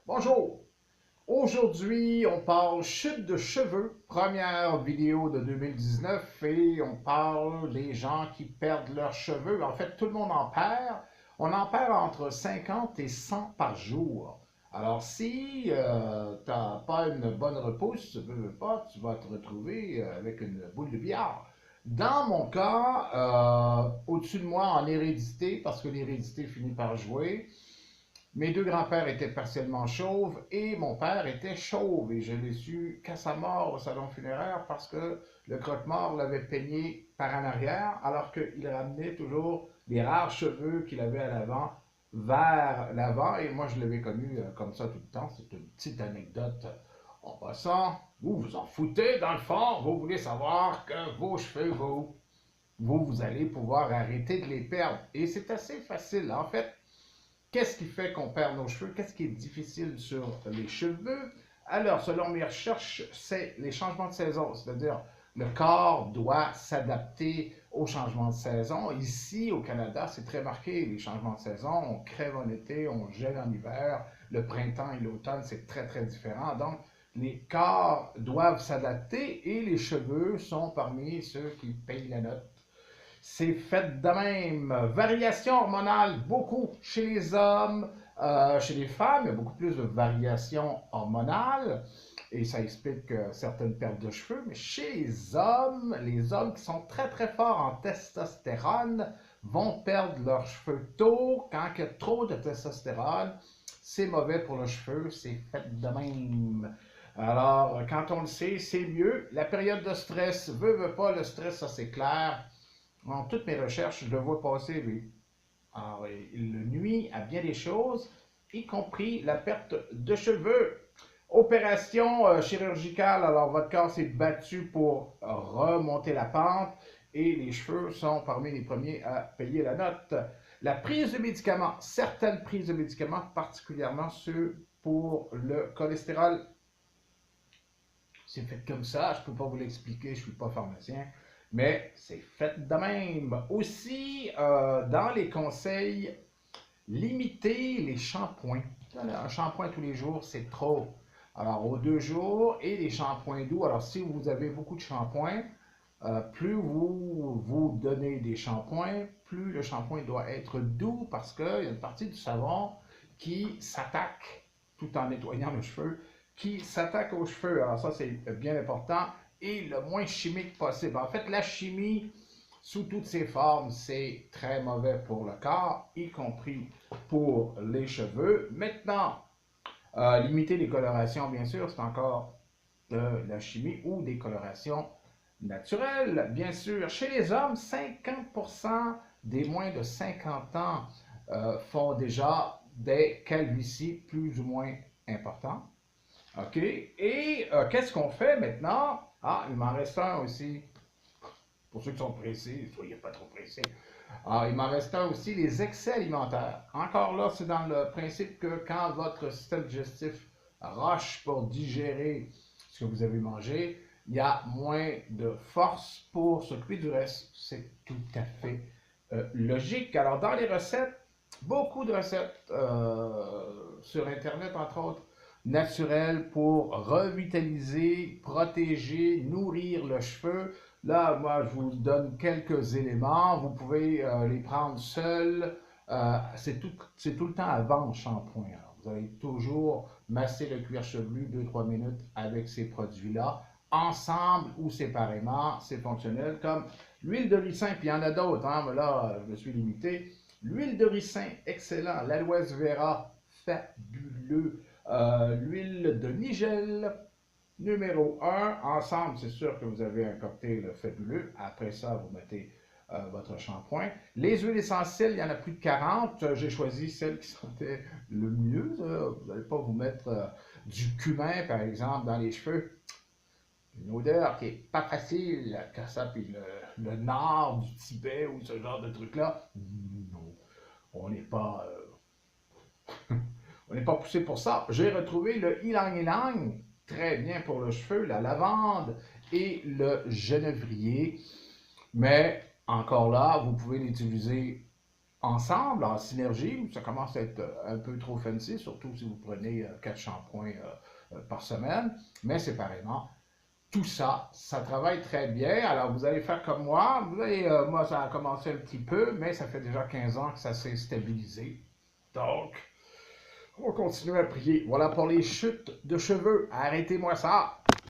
Bonjour! Aujourd'hui, on parle chute de cheveux, première vidéo de 2019, et on parle des gens qui perdent leurs cheveux. En fait, tout le monde en perd. On en perd entre 50 et 100 par jour. Alors, si tu n'as pas une bonne repousse, tu veux pas, tu vas te retrouver avec une boule de billard. Dans mon cas, au-dessus de moi en hérédité, parce que l'hérédité finit par jouer, mes deux grands-pères étaient partiellement chauves et mon père était chauve. Et je l'ai su qu'à sa mort au salon funéraire parce que le croque-mort l'avait peigné par en arrière alors qu'il ramenait toujours les rares cheveux qu'il avait à l'avant vers l'avant. Et moi, je l'avais connu comme ça tout le temps. C'est une petite anecdote en passant. Vous vous en foutez dans le fond. Vous voulez savoir que vos cheveux, vous allez pouvoir arrêter de les perdre. Et c'est assez facile. En fait, qu'est-ce qui fait qu'on perd nos cheveux? Qu'est-ce qui est difficile sur les cheveux? Alors, selon mes recherches, c'est les changements de saison, c'est-à-dire le corps doit s'adapter aux changements de saison. Ici, au Canada, c'est très marqué, les changements de saison. On crève en été, on gèle en hiver. Le printemps et l'automne, c'est très, très différent. Donc, les corps doivent s'adapter et les cheveux sont parmi ceux qui payent la note. C'est fait de même. Variation hormonale, beaucoup chez les hommes, chez les femmes, il y a beaucoup plus de variations hormonales. Et ça explique certaines pertes de cheveux. Mais chez les hommes qui sont très très forts en testostérone vont perdre leurs cheveux tôt. Quand il y a trop de testostérone, c'est mauvais pour le cheveu. C'est fait de même. Alors, quand on le sait, c'est mieux. La période de stress, veut pas, le stress, ça c'est clair. Dans toutes mes recherches, je le vois passer, lui. Alors, il nuit à bien des choses, y compris la perte de cheveux. Opération chirurgicale, alors votre corps s'est battu pour remonter la pente et les cheveux sont parmi les premiers à payer la note. La prise de médicaments, certaines prises de médicaments, particulièrement ceux pour le cholestérol, c'est fait comme ça, je ne peux pas vous l'expliquer, je ne suis pas pharmacien, mais c'est fait de même. Aussi, dans les conseils, limitez les shampoings. Un shampoing tous les jours, c'est trop. Alors, aux 2 jours, et les shampoings doux. Alors, si vous avez beaucoup de shampoings, plus vous donnez des shampoings, plus le shampoing doit être doux parce qu'il y a une partie du savon qui s'attaque, tout en nettoyant les cheveux, qui s'attaque aux cheveux. Alors ça, c'est bien important et le moins chimique possible. En fait, la chimie, sous toutes ses formes, c'est très mauvais pour le corps, y compris pour les cheveux. Maintenant, limiter les colorations, bien sûr, c'est encore de la chimie ou des colorations naturelles. Bien sûr, chez les hommes, 50% des moins de 50 ans font déjà des calvities plus ou moins importantes. OK? Et qu'est-ce qu'on fait maintenant? Ah, il m'en reste un aussi. Pour ceux qui sont pressés, soyez pas trop pressés. Ah, il m'en reste un aussi, les excès alimentaires. Encore là, c'est dans le principe que quand votre système digestif rush pour digérer ce que vous avez mangé, il y a moins de force pour s'occuper du reste. C'est tout à fait logique. Alors, dans les recettes, beaucoup de recettes sur Internet, entre autres, naturelles pour revitaliser, protéger, nourrir le cheveu. Là, moi, je vous donne quelques éléments. Vous pouvez les prendre seuls. C'est tout le temps avant le shampoing. Alors, vous allez toujours masser le cuir chevelu 2-3 minutes avec ces produits-là, ensemble ou séparément. C'est fonctionnel. Comme l'huile de ricin, puis il y en a d'autres, hein, mais là, je me suis limité. L'huile de ricin, excellent. L'aloès vera, fabuleux. L'huile de nigel, numéro 1. Ensemble, c'est sûr que vous avez un cocktail fabuleux. Après ça, vous mettez votre shampoing. Les huiles essentielles, il y en a plus de 40. J'ai choisi celles qui sentaient le mieux. Vous n'allez pas vous mettre du cumin, par exemple, dans les cheveux. Une odeur qui n'est pas facile, que ça, puis le nord du Tibet ou ce genre de truc-là. Non, on n'est pas... on n'est pas poussé pour ça. J'ai retrouvé le ylang-ylang, très bien pour le cheveu, la lavande et le genévrier. Mais encore là, vous pouvez l'utiliser ensemble, en synergie. Ça commence à être un peu trop fancy, surtout si vous prenez 4 shampoings par semaine, mais séparément. Tout ça, ça travaille très bien. Alors, vous allez faire comme moi. Vous allez, moi, ça a commencé un petit peu, mais ça fait déjà 15 ans que ça s'est stabilisé. Donc, on va continuer à prier. Voilà pour les chutes de cheveux. Arrêtez-moi ça.